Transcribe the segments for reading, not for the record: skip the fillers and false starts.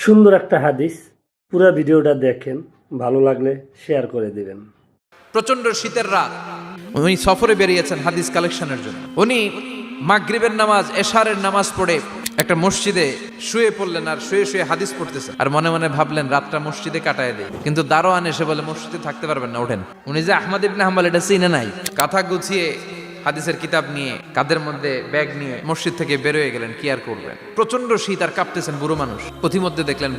সুন্দর একটা হাদিস, পুরো ভিডিওটা দেখেন, ভালো লাগলে শেয়ার করে দিবেন। প্রচন্ড শীতের রাত, উনি সফরে বেরিয়েছেন হাদিস কালেকশনের জন্য। উনি মাগরিবের নামাজ, এশারের নামাজ পড়ে একটা মসজিদে শুয়ে পড়লেন, আর শুয়ে শুয়ে হাদিস পড়তেছেন, আর মনে মনে ভাবলেন রাতটা মসজিদে কাটায় দেয়। কিন্তু দারোয়ান এসে বলে মসজিদে থাকতে পারবেন না, ওঠেন। উনি যে আহমদ ইবনে হাম্বল এটা চিনে নাই, কাঁথা গুছিয়ে হাদিসের কিতাব নিয়ে কাঁধের মধ্যে ব্যাগ নিয়ে মসজিদ থেকে বেরোয় গেলেন। কি আর করবেন, প্রচন্ড শীত, আর কাঁপতেছেন বুড়ো মানুষ। পথিমধ্যে দেখলেন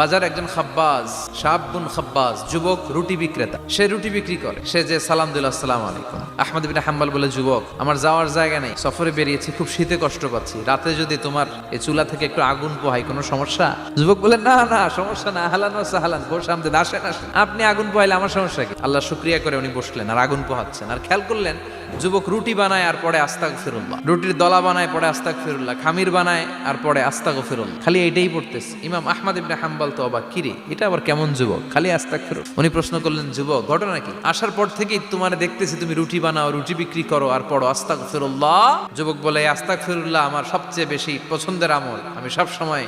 বাজার একজন খাব্বাজ, শাবুন খাব্বাজ, যুবক রুটি বিক্রেতা। সে রুটি বিক্রি করে। সে যে সালাম দিল, আসসালামু আলাইকুম। আহমদ ইবনে হাম্বল বলে, যুবক, আমার যাওয়ার জায়গা নেই, সফরে বেরিয়েছি, খুব শীতে কষ্ট পাচ্ছি, রাতে যদি তোমার এই চুলা থেকে একটু আগুন পোহাই কোনো সমস্যা? যুবক বলে, না না সমস্যা না, আহলান ওয়া সাহলান, বস আমদেদ, আসেন আসেন, আপনি আগুন পোহাইলে আমার সমস্যা কি? আল্লাহ শুকরিয়া করে উনি বসলেন আর আগুন পোহাচ্ছেন। আর খেয়াল করলেন যুবক রুটি বানায় আর পরে আস্তাগফিরুল্লাহ, রুটির দলা বানায় পরে আস্তাগফিরুল্লাহ, খামির বানায় আর পরে আস্তাগফিরুল্লাহ, খালি এইটাই পড়তেছে। ইমাম আহমদ ইবনে হাম্বল তো অবাক, কিরে এটা আবার কেমন যুবক, খালি আস্তাগফিরুল্লাহ। উনি প্রশ্ন করলেন, যুবক ঘটনা কি? আসার পর থেকেই তোমার দেখতেছি তুমি রুটি বানাও, রুটি বিক্রি করো আর পড়ো আস্তাগফিরুল্লাহ। যুবক বলে, আস্তাগফিরুল্লাহ আমার সবচেয়ে বেশি পছন্দের আমল, আমি সব সময়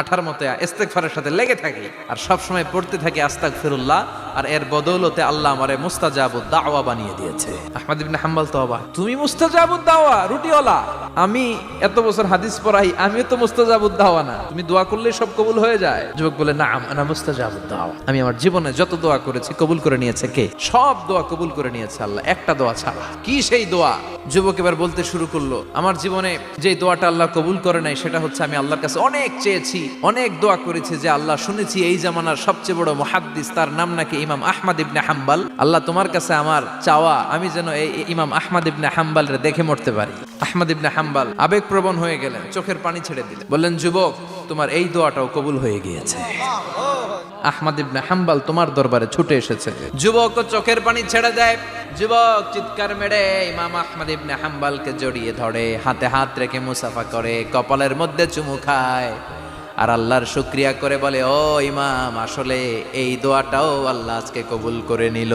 আঠার মতো ইস্তেগফারের সাথে লেগে থাকি আর সব সময় পড়তে থাকি আস্তাগফিরুল্লাহ, আর এর বদৌলতে আল্লাহ আমারে মুস্তাজাবুদ দাওয়া বানিয়ে দিয়েছে। আহমদ ইবনে হাম্বল তো অবাক, তুমি মুস্তাজাবুদ দাওয়া, রুটিওয়ালা? আমি এত বছর হাদিস পড়াই, আমিও তো মুস্তাজাবুদ দাওয়া না, তুমি দোয়া করলে সব কবুল হয়ে যায়? যুবক বলে, না আনা মুস্তাজাবুদ দাওয়া, আমি আমার জীবনে যত দোয়া করেছি কবুল করে নিয়েছে কে? সব দোয়া কবুল করে নিয়েছে আল্লাহ, একটা দোয়া ছাড়া। কি সেই দোয়া? যুবক এবার বলতে শুরু করলো, আমার জীবনে যে দোয়াটা আল্লাহ কবুল করে নাই সেটা হচ্ছে আমি আল্লাহর কাছে অনেক চেয়েছি, অনেক দোয়া করেছি যে আল্লাহ, শুনেছি এই জামানার সবচেয়ে বড় মুহাদ্দিস, তার নাম নাকি ইমাম আহমদ ইবনে হাম্বল, আল্লাহ তোমার কাছে আমার চাওয়া আমি যেন এই ইমাম আহমদ ইবনে হাম্বলরে দেখে মরতে পারি। আহমদ ইবনে হাম্বল আবেগপ্রবণ হয়ে গেলেন, চোখের পানি ছেড়ে দিলেন, বললেন, যুবক তোমার এই দোয়াটাও কবুল হয়ে গিয়েছে, আহমদ ইবনে হাম্বল তোমার দরবারে ছুটে এসেছে। যুবক চোখের পানি ছেড়ে দেয়। যুবক চিৎকার মেরে ইমাম আহমদ ইবনে হাম্বলকে জড়িয়ে ধরে, হাতে হাত রেখে মুসাফা করে, কপালের মধ্যে চুমু খায় আর আল্লাহর শুকরিয়া করে বলে, ও ইমাম, আসলে এই দোয়াটাও আল্লাহ আজকে কবুল করে নিল।